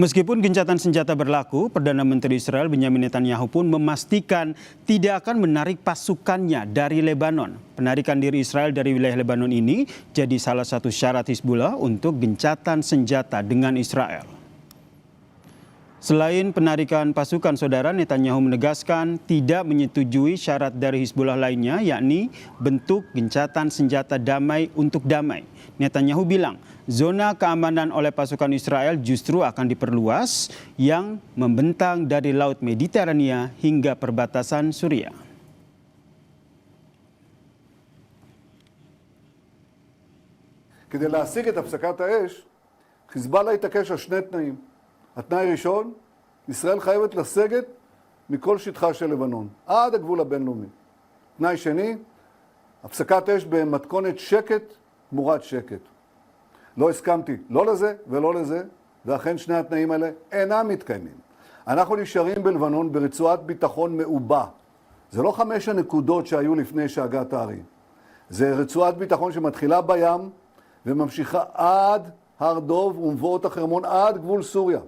Meskipun gencatan senjata berlaku, Perdana Menteri Israel Benjamin Netanyahu pun memastikan tidak akan menarik pasukannya dari Lebanon. Penarikan diri Israel dari wilayah Lebanon ini jadi salah satu syarat Hizbullah untuk gencatan senjata dengan Israel. Selain penarikan pasukan, saudara, Netanyahu menegaskan tidak menyetujui syarat dari Hizbullah lainnya, yakni bentuk gencatan senjata damai untuk damai. Netanyahu bilang zona keamanan oleh pasukan Israel justru akan diperluas yang membentang dari Laut Mediterania hingga perbatasan Suriah. כדי להשיג את הפסקת האש, חיזבאללה התעקש על שני תנאים. התנאי ראשון, ישראל חייבת לסגת מכל שטחה של לבנון, עד הגבול הבינלאומי. תנאי שני, הפסקת אש במתכונת שקט תמורת שקט. לא הסכמתי לא לזה ולא לזה, ואכן שני התנאים האלה אינם מתקיימים. אנחנו נשארים בלבנון ברצועת ביטחון מעובה. זה לא 5 הנקודות שהיו לפני שהגעת הערים. זה רצועת ביטחון שמתחילה בים וממשיכה עד הר דוב ומבואות החרמון עד גבול סוריה.